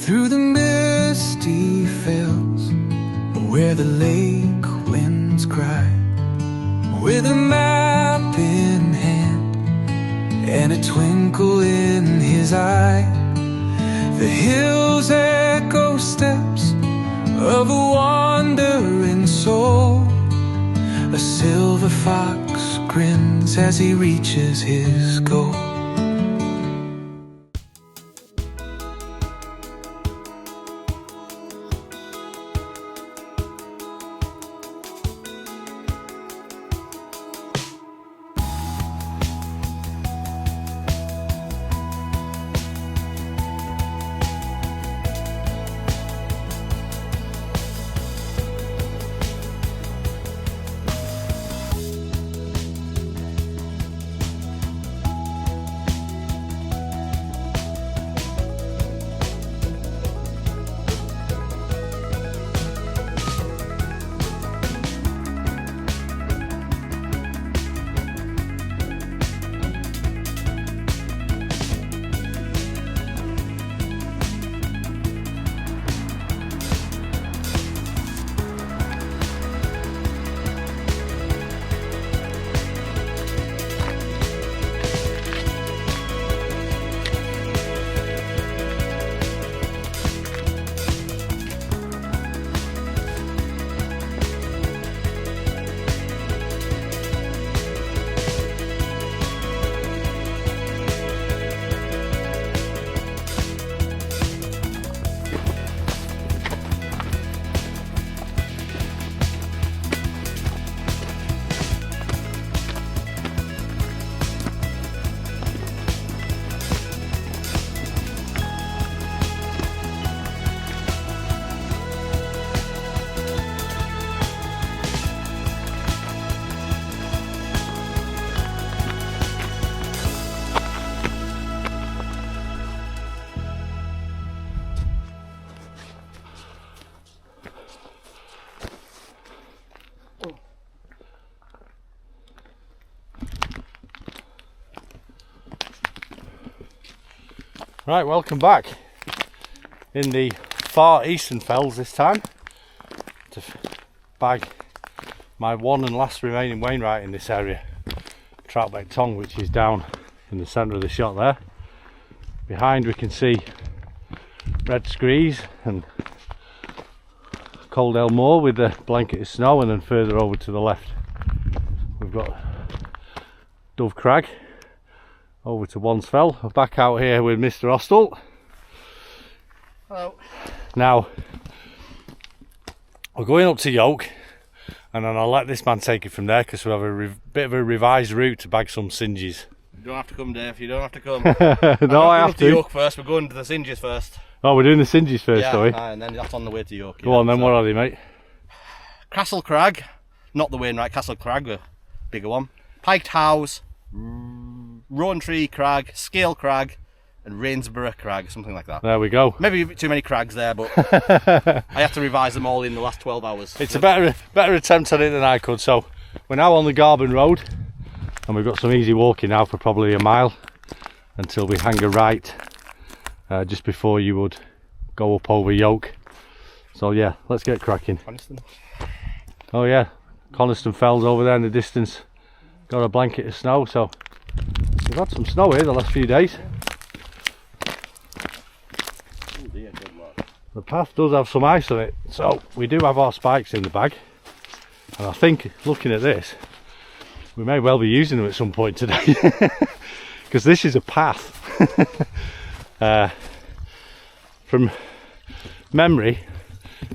through the misty fells, where the lake winds cry, with a map in hand and a twinkle in his eye. The hills echo steps of a wandering soul. A silver fox grins as he reaches his goal. Right, welcome back in the far eastern fells this time to bag my one and last remaining Wainwright in this area, Troutbeck Tongue, which is down in the centre of the shot there. Behind we can see Red Screes and Coaldale Moor with the blanket of snow, and then further over to the left we've got Dove Crag. Over to Wansfell. I'm back out here with Mr. Hostel. Hello. Now we're going up to Yoke, and then I'll let this man take it from there because we have a bit of a revised route to bag some Synges. You don't have to come, Dave. You don't have to come. No, I have to. Yoke first. We're going to the Synges first. Oh, we're doing the Synges first, yeah, are we? And then that's on the way to Yoke. Go on then. So, what are they, mate? Castle Crag, not the Wainwright. Castle Crag, the bigger one. Piked House, Rowantree Crag, Scale Crag, and Rainsborrow Crag, something like that. There we go. Maybe a bit too many crags there, but I had to revise them all in the last 12 hours. It's a better attempt at it than I could. So we're now on the Garburn Road, and we've got some easy walking now for probably a mile until we hang a right just before you would go up over Yoke. So yeah, let's get cracking. Coniston. Oh yeah, Coniston Fells over there in the distance. Got a blanket of snow, so we've had some snow here the last few days. The path does have some ice on it, so we do have our spikes in the bag, and I think, looking at this, we may well be using them at some point today because this is a path. From memory,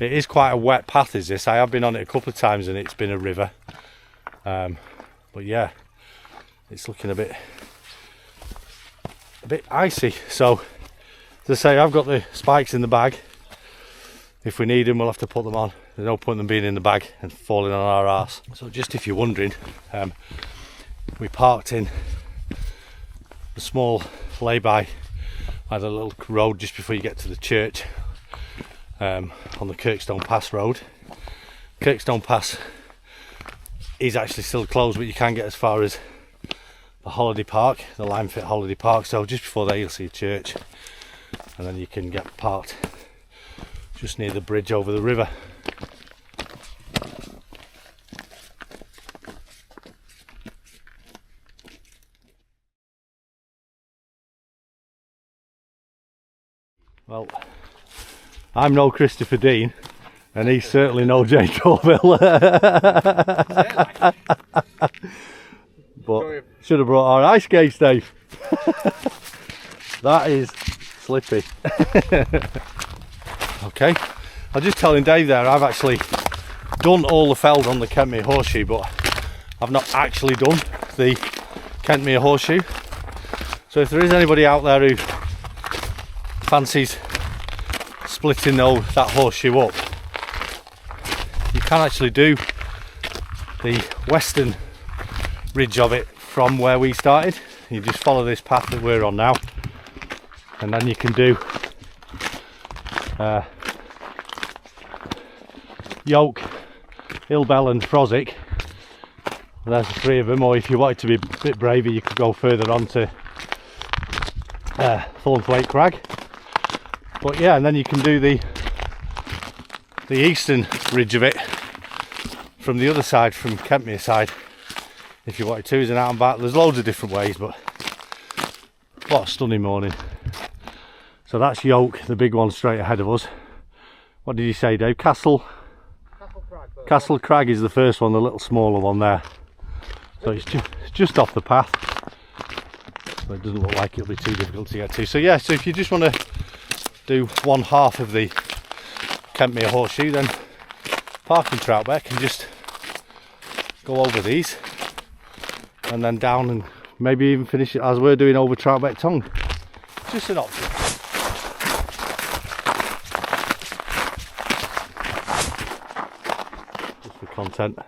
it is quite a wet path, is this. I have been on it a couple of times and it's been a river, but yeah, it's looking a bit icy. So as I say, I've got the spikes in the bag. If we need them, we'll have to put them on. There's no point in them being in the bag and falling on our arse. So just if you're wondering, we parked in the small lay-by by the little road just before you get to the church, on the Kirkstone Pass road. Kirkstone Pass is actually still closed, but you can get as far as the holiday park, the Limefitt Holiday Park. So just before there you'll see a church, and then you can get parked just near the bridge over the river. Well, I'm no Christopher Dean, and he's certainly no Jane Colville. But should have brought our ice skates, Dave. That is slippy. Okay, I was just telling Dave there, I've actually done all the fells on the Kentmere Horseshoe, but I've not actually done the Kentmere Horseshoe. So if there is anybody out there who fancies splitting that horseshoe up, you can actually do the western ridge of it from where we started. You just follow this path that we're on now, and then you can do Yoke, Hillbell and Frosick. There's the three of them, or if you wanted to be a bit braver you could go further on to Wainwright Crag. But yeah, and then you can do the eastern ridge of it from the other side, from Kentmere side, if you wanted to, as an out and back. There's loads of different ways, but what a stunning morning. So that's Yoke, the big one straight ahead of us. What did you say, Dave? Castle Crag is the first one, the little smaller one there. So it's just off the path, so it doesn't look like it'll be too difficult to get to. So yeah, so if you just want to do one half of the Kentmere Horseshoe, then park in Troutbeck and just go over these, and then down and maybe even finish it as we're doing over Troutbeck Tongue. Just an option. Just for content.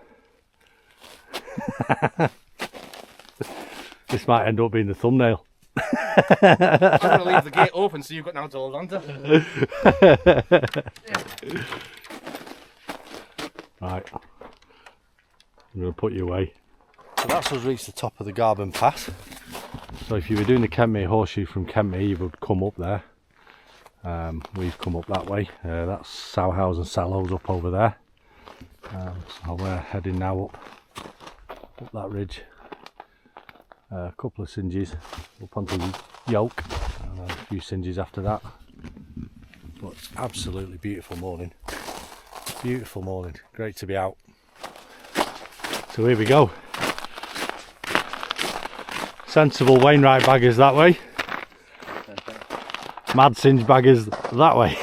This might end up being the thumbnail. I'm going to leave the gate open so you've got now to hold on to. Right, I'm going to put you away. So that's us reached the top of the Garburn Pass. So if you were doing the Kentmere Horseshoe from Kentmere, you would come up there. We've come up that way. That's Sowhouse and Sallows up over there. So we're heading now up that ridge. A couple of Synges up onto the Yoke, and a few Synges after that. But absolutely beautiful morning. Beautiful morning. Great to be out. So here we go. Sensible Wainwright baggers that way. Mad Synge baggers that way.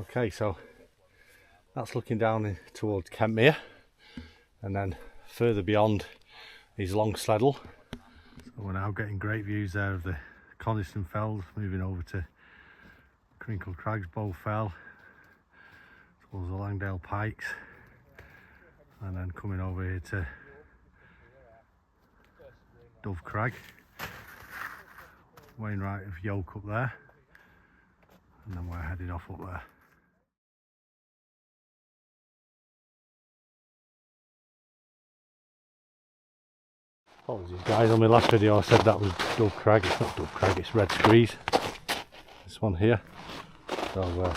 Okay, so that's looking down towards Kentmere, and then further beyond is Longsleddle. So we're now getting great views there of the Coniston Fells, moving over to Crinkle Crags, Bow Fell, towards the Langdale Pikes, and then coming over here to Dove Crag, Wainwright of Yoke up there, and then we're heading off up there. Apologies guys, on my last video I said that was Dove Crag. It's not Dove Crag, it's Red Screes, this one here. So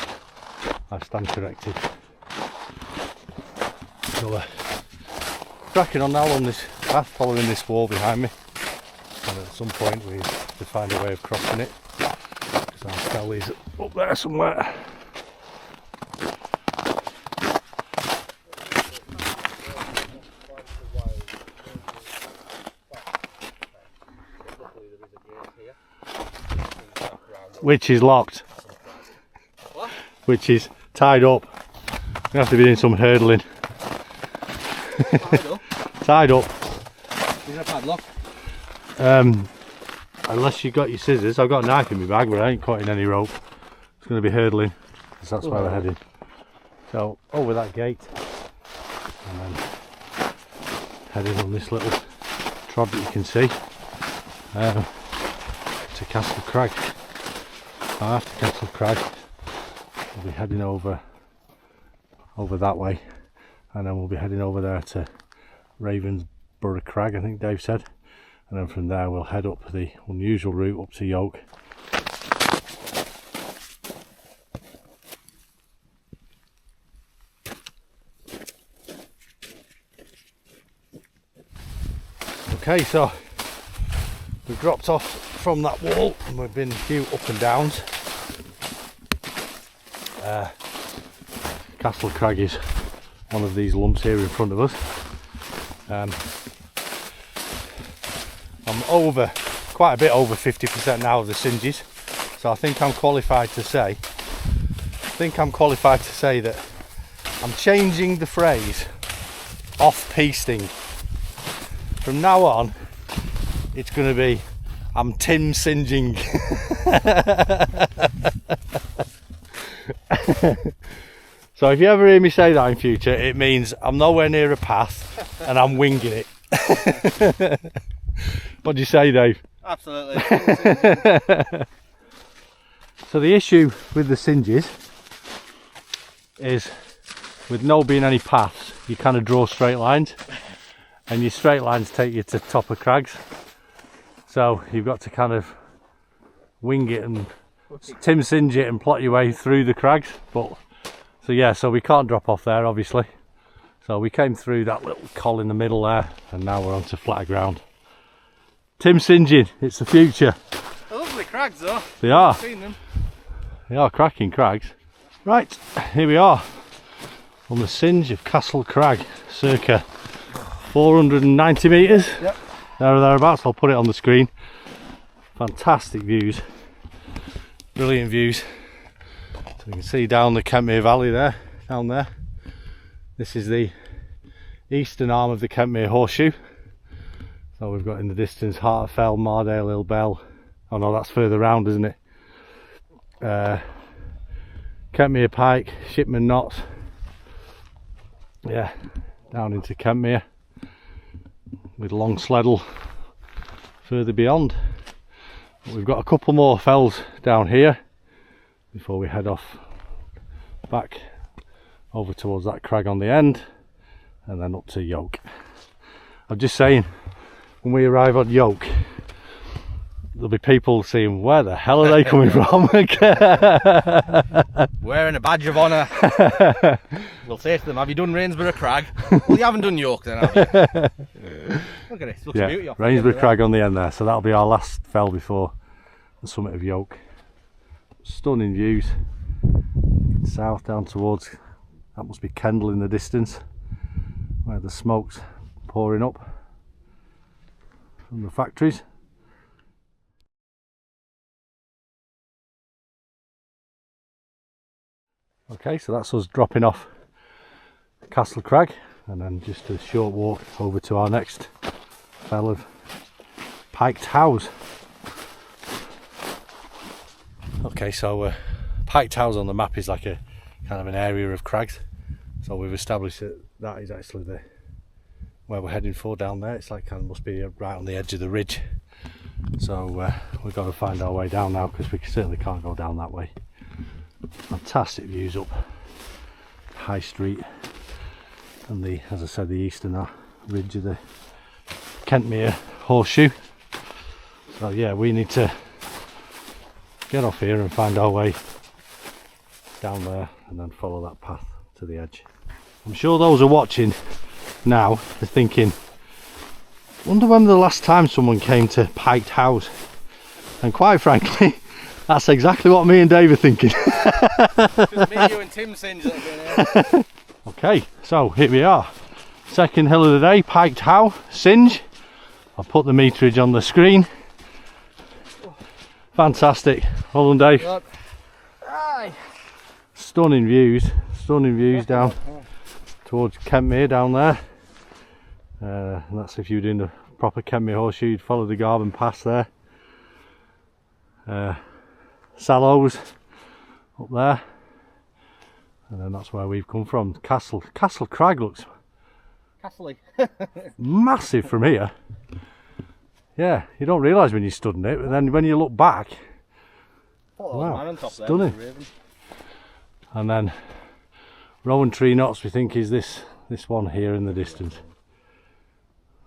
I stand corrected. So we're cracking on now on this path, following this wall behind me, and at some point we have to find a way of crossing it, because our fell is up there somewhere. Which is locked. What? Which is tied up. We have to be doing some hurdling. Tied up? Tied up. Is that padlock? Unless you've got your scissors. I've got a knife in my bag, but I ain't cutting any rope. It's going to be hurdling, because that's where we're heading. So over that gate, and then heading on this little trod that you can see to Castle Crag. After Castle Crag, we'll be heading over that way, and then we'll be heading over there to Rainsborrow Crag, I think Dave said, and then from there we'll head up the unusual route up to Yoke. Okay, so we've dropped off from that wall and we've been a few up and downs. Castle Crag is one of these lumps here in front of us. I'm quite a bit over 50% now of the Synges, so I think I'm qualified to say that I'm changing the phrase off-pisting. From now on, it's going to be, I'm Tim Singing. So if you ever hear me say that in future, it means I'm nowhere near a path and I'm winging it. What do you say, Dave? Absolutely. So the issue with the Synges is, with no being any paths, you kind of draw straight lines. And your straight lines take you to top of crags, so you've got to kind of wing it and Tim Synge it and plot your way through the crags. But so we can't drop off there, obviously, so we came through that little col in the middle there and now we're onto flatter ground. Tim Singing, it's the future. They're lovely crags though. They are. I've seen them. They are cracking crags. Right, here we are on the Synge of Castle Crag, circa 490 metres, yep. There or thereabouts. I'll put it on the screen. Fantastic views, brilliant views. So you can see down the Kentmere Valley there, down there. This is the eastern arm of the Kentmere Horseshoe. So we've got in the distance Hartfell, Mardale, Ilbell. Oh no, that's further round, isn't it? Kentmere Pike, Shipman Knotts. Yeah, down into Kentmere, with Long Sleddle further beyond. But we've got a couple more fells down here before we head off back over towards that crag on the end and then up to Yoke. I'm just saying, when we arrive on Yoke, there'll be people saying, where the hell are they coming from? Wearing a badge of honour. We'll say to them, have you done Rainsborrow Crag? Well, you haven't done Yoke then, have you? Look at it, it looks a beauty off the Rainsborrow end Crag on the end there, so that'll be our last fell before the summit of Yoke. Stunning views. South down towards, that must be Kendal in the distance, where the smoke's pouring up from the factories. Okay, so that's us dropping off Castle Crag and then just a short walk over to our next fell of Piked House. Okay, so Piked House on the map is like a kind of an area of crags, so we've established that that is actually the where we're heading for down there. It's like kind of must be right on the edge of the ridge, so we've got to find our way down now because we certainly can't go down that way. Fantastic views up High Street and the, as I said, the eastern ridge of the Kentmere Horseshoe. So yeah, we need to get off here and find our way down there and then follow that path to the edge. I'm sure those are watching now are thinking, wonder when the last time someone came to Piked House, and quite frankly that's exactly what me and Dave are thinking. Just me, you and Tim Synge that have been here. Okay, so here we are. Second hill of the day, Piked House, Synge. I'll put the meterage on the screen. Fantastic. Hold on, Dave. Aye. Stunning views down towards Kentmere down there. And that's if you're doing the proper Kentmere Horseshoe, you'd follow the Garburn Pass there. Sallows up there, and then that's where we've come from. Castle Crag looks Castle-y. massive from here. Yeah, you don't realise when you stood in it, but then when you look back, wow, stunning. And then Rowantree Knotts we think is this one here in the distance.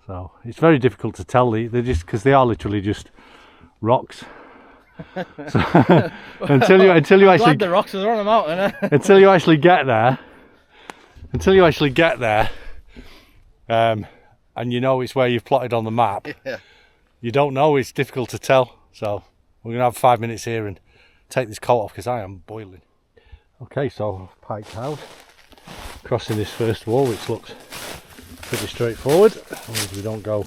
So it's very difficult to tell. They're just, because they are literally just rocks. So, until you actually the rocks are on the mountain. until you actually get there, and you know it's where you've plotted on the map. Yeah. You don't know. It's difficult to tell. So we're gonna have 5 minutes here and take this coat off because I am boiling. Okay, so Piked House, crossing this first wall, which looks pretty straightforward, as long as we don't go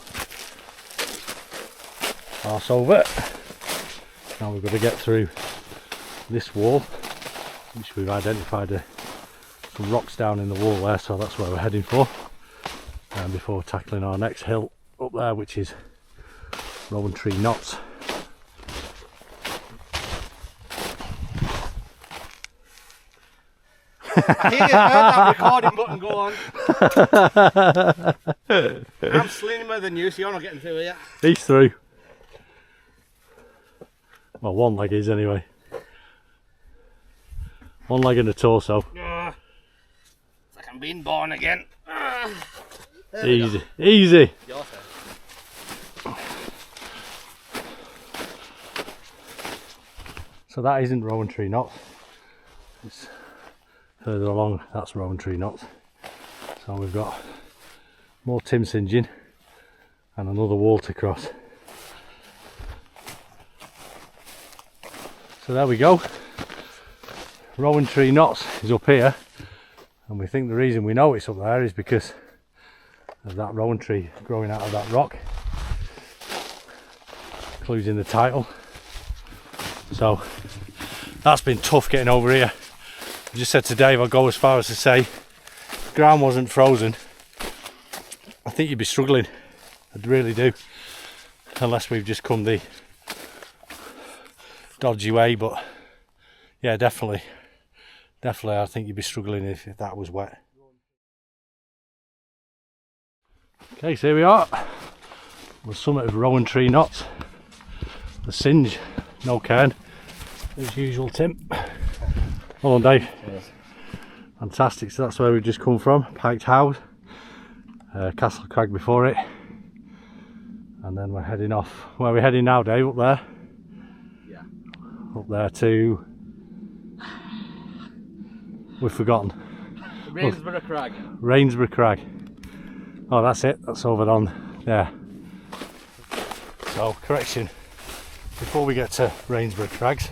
arse over. Now we've got to get through this wall, which we've identified some rocks down in the wall there, so that's where we're heading for. And before tackling our next hill up there, which is Rowantree Knotts. I hear that recording button go on. I'm slimmer than you, so you're not getting through here. He's through. Well, one leg is anyway. One leg and a torso. It's like I'm being born again. Easy, easy. Your turn. So that isn't Rowantree Knotts. It's further along, that's Rowantree Knotts. So we've got more Tim Synge and another wall to cross. So there we go. Rowantree Knotts is up here, and we think the reason we know it's up there is because of that rowan tree growing out of that rock, including the title. So that's been tough getting over here. I just said to Dave, I'll go as far as to say, if the ground wasn't frozen, I think you'd be struggling. I really do, unless we've just come the dodgy way. But yeah, definitely I think you'd be struggling if that was wet. Okay, so here we are, the summit of Rowantree Knotts, the Synge, no cairn, as usual. Tim, hold on Dave. Yes. Fantastic, so that's where we've just come from, Piked House, Castle Crag before it, and then we're heading off. Where are we heading now, Dave? Up there? Yeah. Up there to... we've forgotten. Rainsborrow Crag. Rainsborrow Crag. Oh, that's it, that's over on there. So, correction, before we get to Rainsborrow Crags,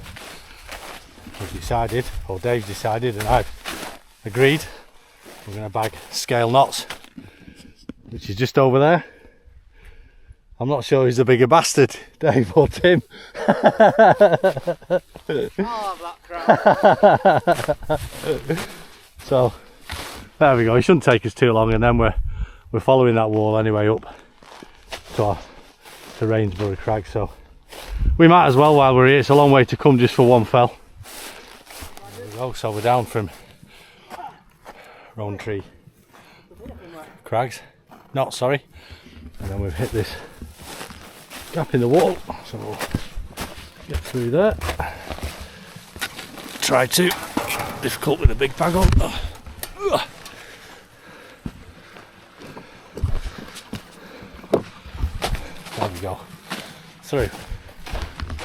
we've decided, or Dave decided, and I've agreed, we're going to bag scale knots, which is just over there. I'm not sure who's the bigger bastard, Dave or Tim. Oh, that crap. So, there we go, it shouldn't take us too long, and then we're following that wall anyway up to Rainsborrow Crag. So we might as well while we're here, it's a long way to come just for one fell. There we go, so we're down from Rowantree Crags, not sorry, and then we've hit this gap in the wall, so we'll get through there. Try to, difficult with a big bag on. There we go, through,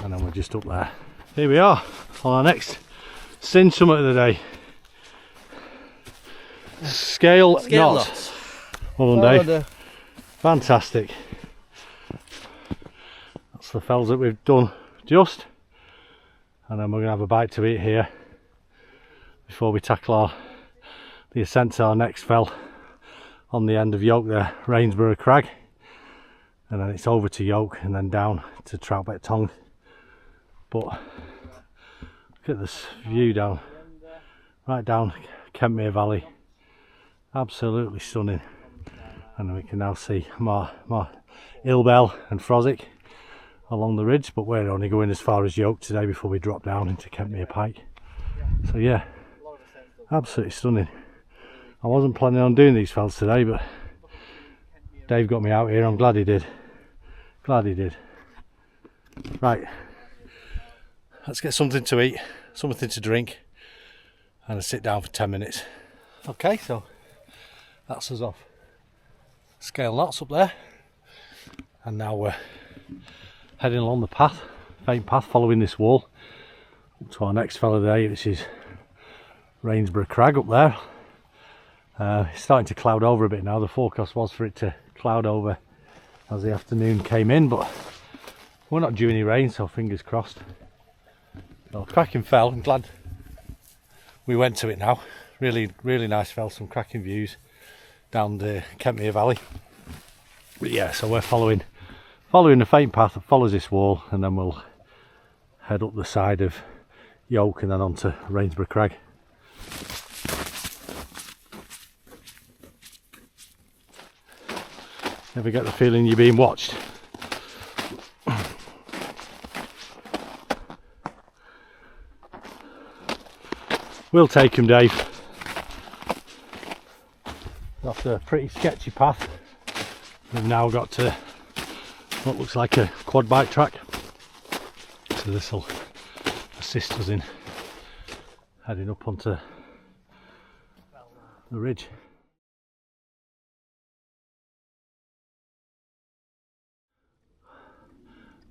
and then we're just up there. Here we are on our next Synge summit of the day. Scale knots. Hold on, Dave. Fantastic. That's the fells that we've done just, and then we're going to have a bite to eat here before we tackle the ascent to our next fell on the end of Yoke there, Rainsborrow Crag. And then it's over to Yoke and then down to Troutbeck Tongue. But look at this view down, right down Kentmere Valley. Absolutely stunning. And we can now see more Ilbel and Frosick along the ridge, but we're only going as far as Yoke today before we drop down into Kentmere Pike. So yeah, absolutely stunning. I wasn't planning on doing these fells today, but Dave got me out here. I'm glad he did. Glad he did. Right, let's get something to eat, something to drink, and a sit down for 10 minutes. Okay, so that's us off. Scale knots up there. And now we're heading along the path, faint path, following this wall up to our next fell of the day, which is Rainsborrow Crag up there. It's starting to cloud over a bit now. The forecast was for it to cloud over as the afternoon came in, but we're not due any rain, so fingers crossed. Well, cracking fell. I'm glad we went to it now. Really nice fell, some cracking views down the Kentmere Valley. But yeah, so we're following the faint path that follows this wall, and then we'll head up the side of Yoke and then onto Rainsborrow Crag. Ever get the feeling you're being watched? We'll take him, Dave. After a pretty sketchy path, we've now got to what looks like a quad bike track. So this will assist us in heading up onto the ridge.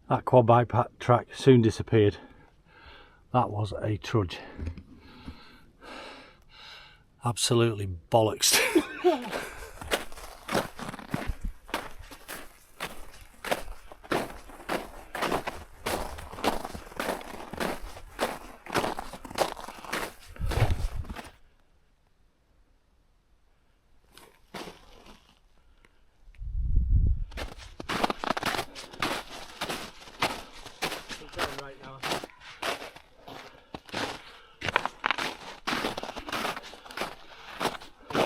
That quad bike track soon disappeared. That was a trudge. Absolutely bollocks.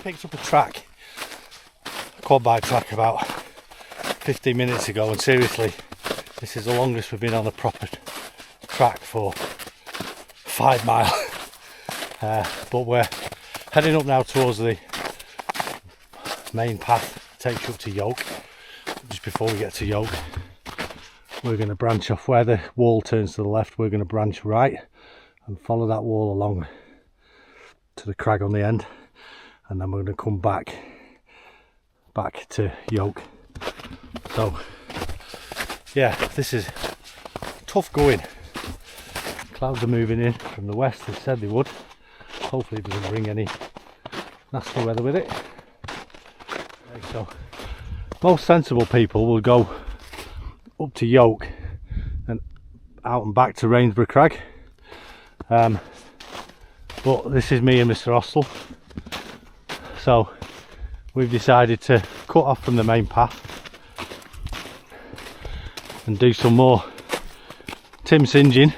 Picked up a track, a quad bike track, about 15 minutes ago, and seriously, this is the longest we've been on a proper track for 5 miles. But we're heading up now towards the main path that takes you up to Yoke. Just before we get to Yoke, we're going to branch off where the wall turns to the left. We're going to branch right and follow that wall along to the crag on the end. And then we're going to come back to Yoke. So yeah, this is tough going. Clouds are moving in from the west, they said they would. Hopefully it doesn't bring any nasty weather with it. So most sensible people will go up to Yoke and out and back to Rainsborrow Crag. But this is me and Mr. Hostel. So we've decided to cut off from the main path and do some more Tim Singing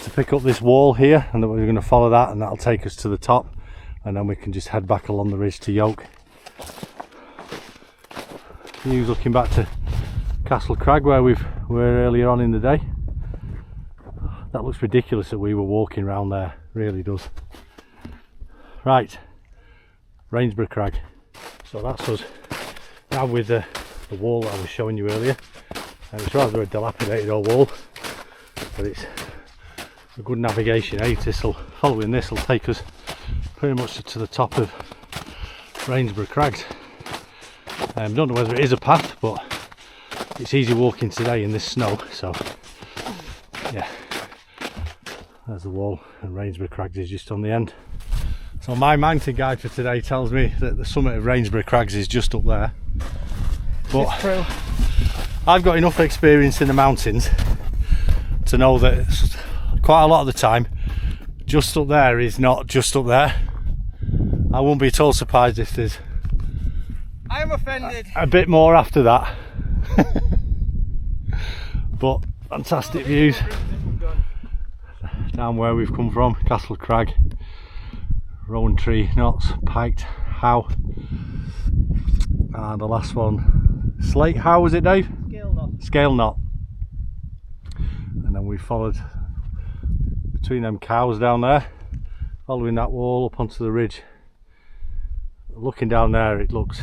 to pick up this wall here, and then we're going to follow that, and that'll take us to the top, and then we can just head back along the ridge to Yoke. Views looking back to Castle Crag where we were earlier on in the day. That looks ridiculous that we were walking around there, really does. Right. Rainsborrow Crag. So that's us now with the wall that I was showing you earlier. It's rather a dilapidated old wall, but it's a good navigation aid. Following this will take us pretty much to the top of Rainsborrow Crags. Don't know whether it is a path, but it's easy walking today in this snow. So yeah, there's the wall, and Rainsborrow Crags is just on the end. So my mountain guide for today tells me that the summit of Rainsborrow Crags is just up there. But it's true. I've got enough experience in the mountains to know that quite a lot of the time, just up there is not just up there. I won't be at all surprised if there's I am offended. a bit more after that. But fantastic views down where we've come from. Castle Crag, Rowantree Knotts, Piked, How, and the last one, Slate How, was it, Dave? Scale Knot. And then we followed between them cows down there, following that wall up onto the ridge. Looking down there, it looks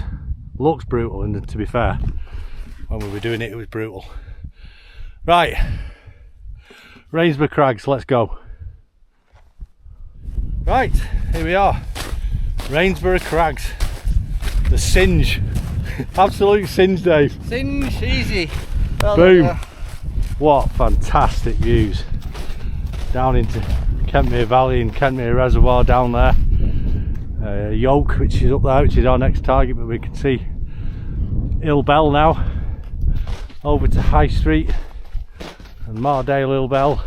brutal, and to be fair, when we were doing it, it was brutal. Right, Rainsborrow Crags, let's go. Right, here we are, Rainsborrow Crags, the Synge. Absolute Synge, Dave. Synge, easy. Well Boom. done, What fantastic views. Down into Kentmere Valley and Kentmere Reservoir down there. Yoke, which is up there, which is our next target, but we can see Ill Bell now. Over to High Street and Mardale Ill Bell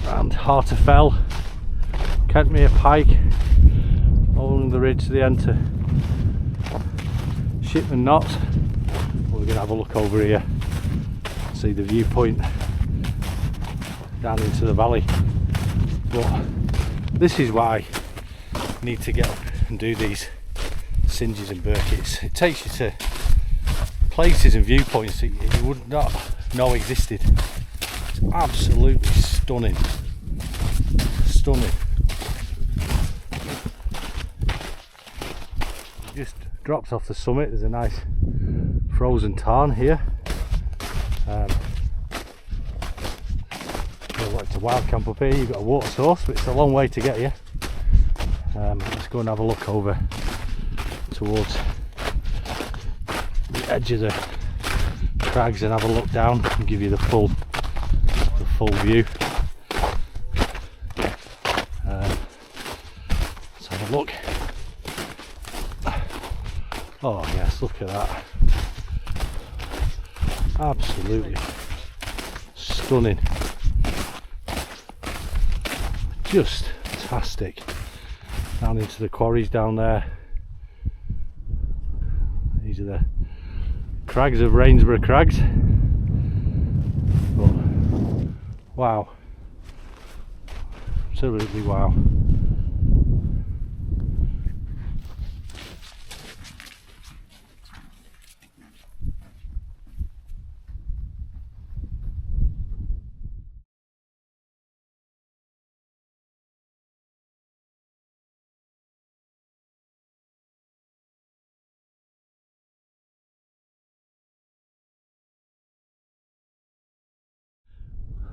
and Harterfell, Kentmere Pike, along the ridge to the end to Shipman Knotts. We're going to have a look over here, see the viewpoint down into the valley. But this is why you need to get up and do these Synges and Burkitts. It takes you to places and viewpoints that you would not know existed. It's absolutely stunning. Stunning. It just drops off the summit. There's a nice frozen tarn here. It's a wild camp up here. You've got a water source, but it's a long way to get here. Let's go and have a look over towards the edge of the crags and have a look down and give you the full view. Let's have a look. Oh yes, look at that. Absolutely stunning. Just fantastic. Down into the quarries down there. These are the crags of Rainsborrow Crags. But, wow. Absolutely wow.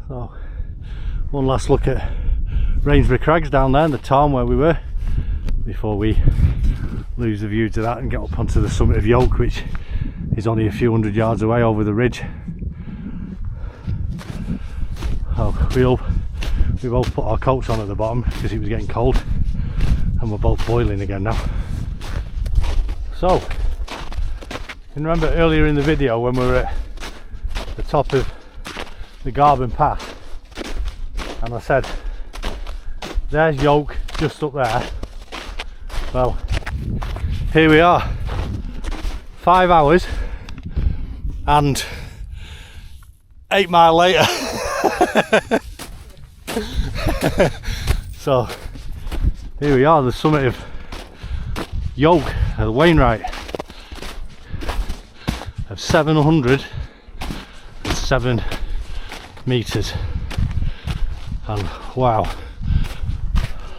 So, one last look at Rainsborrow Crags down there in the tarn where we were, before we lose the view to that and get up onto the summit of Yoke, which is only a few hundred yards away over the ridge. Oh, we both put our coats on at the bottom because it was getting cold, and we're both boiling again now. So, you can remember earlier in the video when we were at the top of the Garburn Path, and I said there's Yoke just up there. Well, here we are, 5 hours and 8 miles later. So here we are, the summit of Yoke at the Wainwright of 707 meters, and wow,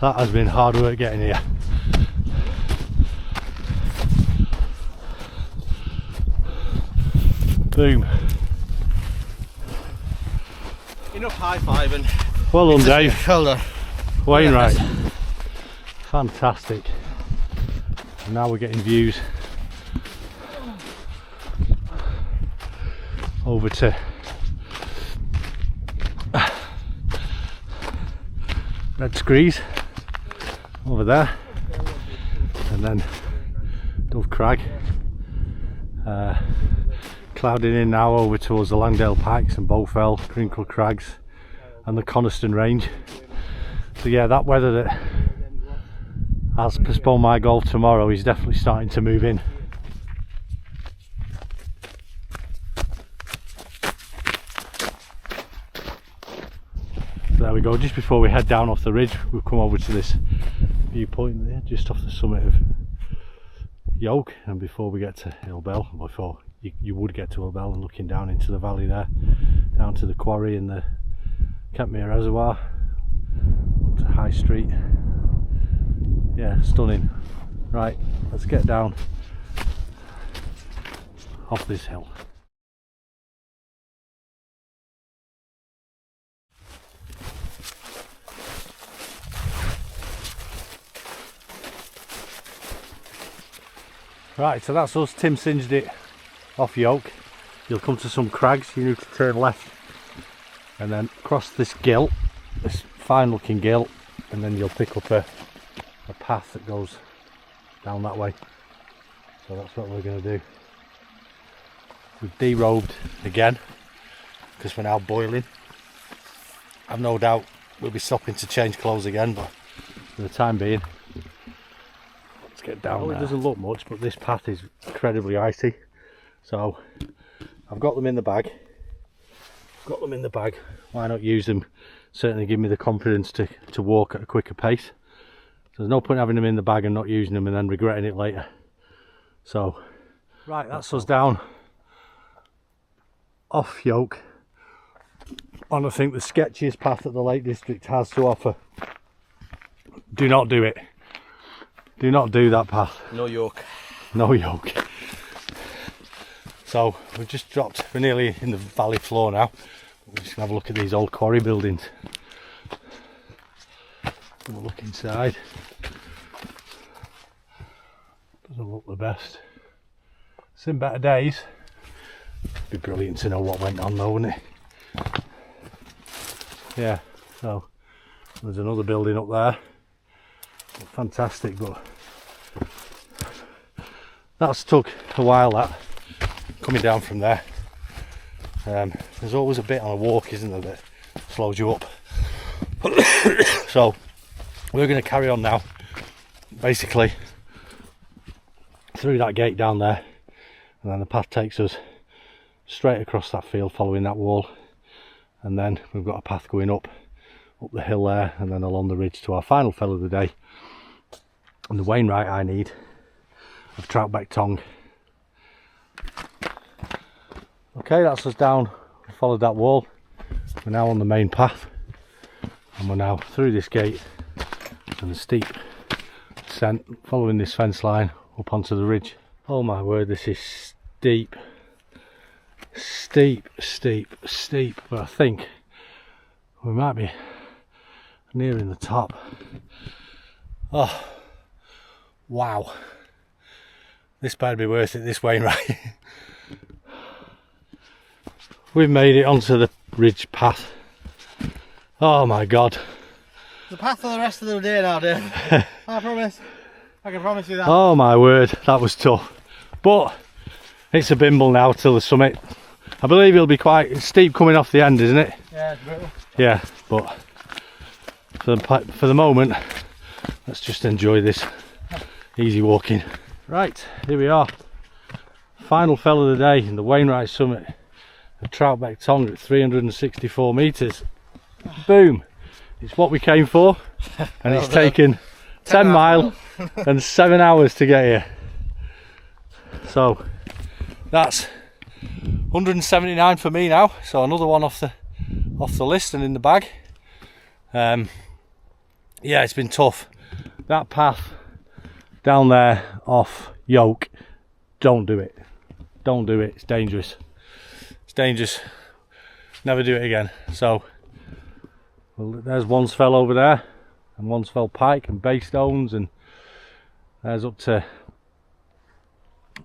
that has been hard work getting here. Boom. Enough high-fiving. Well done, Dave. Well done. Wainwright. Fantastic. And now we're getting views over to Red Screes over there, and then Dove Crag, clouding in now over towards the Langdale Pikes and Bowfell, Crinkle Crags and the Coniston Range. So yeah, that weather that has postponed my golf tomorrow is definitely starting to move in. There we go, just before we head down off the ridge, we've come over to this viewpoint there, just off the summit of Yoke, and before we get to Ill Bell, before you would get to Ill Bell, and looking down into the valley there, down to the quarry and the Kentmere Reservoir, to High Street. Yeah, stunning. Right, let's get down off this hill. Right, so that's us. Tim singed it off Yoke. You'll come to some crags, you need to turn left and then cross this gill, this fine looking gill, and then you'll pick up a path that goes down that way. So that's what we're going to do. We've derobed again because we're now boiling. I've no doubt we'll be stopping to change clothes again, but for the time being, let's get down there. It doesn't look much, but this path is incredibly icy. So I've got them in the bag. Why not use them? Certainly give me the confidence to walk at a quicker pace. So there's no point having them in the bag and not using them and then regretting it later. So right, that's us down off Yoke on, I think, the sketchiest path that the Lake District has to offer. Do not do it. Do not do that path. No yoke. No yoke. So we've just dropped, we're nearly in the valley floor now. We're just going to have a look at these old quarry buildings. Have a look inside. Doesn't look the best. Seen better days. It'd be brilliant to know what went on though, wouldn't it? Yeah, so there's another building up there. Fantastic, but that's took a while, that coming down from there. There's always a bit on a walk, isn't there, that slows you up. So we're going to carry on now, basically through that gate down there, and then the path takes us straight across that field following that wall, and then we've got a path going up the hill there, and then along the ridge to our final fell of the day, and the Wainwright I need of Troutbeck Tongue. Okay, that's us down. We followed that wall. We're now on the main path, and we're now through this gate and a steep ascent following this fence line up onto the ridge. Oh my word, this is steep. Steep, but I think we might be nearing the top. Oh wow, this better be worth it, this Wainwright. We've made it onto the ridge path. Oh my god, The path for the rest of the day now, Dave. I promise. I can promise you that. Oh my word, that was tough, but it's a bimble now till the summit. I believe it'll be quite steep coming off the end, isn't it? Yeah, it's brutal. Yeah, but for the moment, let's just enjoy this easy walking. Right, here we are. Final fell of the day in the Wainwright summit of Troutbeck Tongue at 364 metres. Boom! It's what we came for, and it's taken 10 miles and 7 hours to get here. So that's 179 for me now, so another one off the list and in the bag. Yeah, it's been tough. That path down there off Yoke, don't do it. Don't do it, it's dangerous. It's dangerous. Never do it again. So well, there's Wansfell over there, and Wansfell Pike and Baystones, and there's up to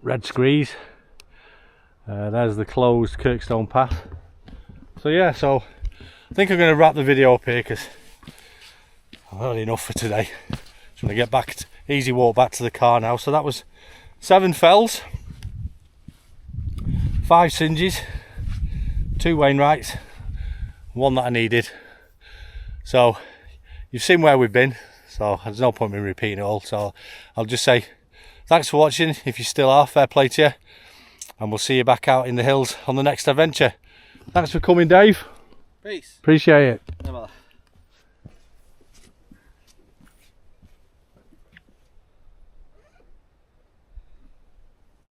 Red Screes. There's the closed Kirkstone path. So yeah, so I think I'm going to wrap the video up here because I've had enough for today. Just want to get back, easy walk back to the car now. So that was 7 fells, 5 Synges, 2 Wainwrights, 1 that I needed. So you've seen where we've been, so there's no point in me repeating it all. So I'll just say thanks for watching. If you still are, fair play to you, and we'll see you back out in the hills on the next adventure. Thanks for coming, Dave. Peace. Appreciate it.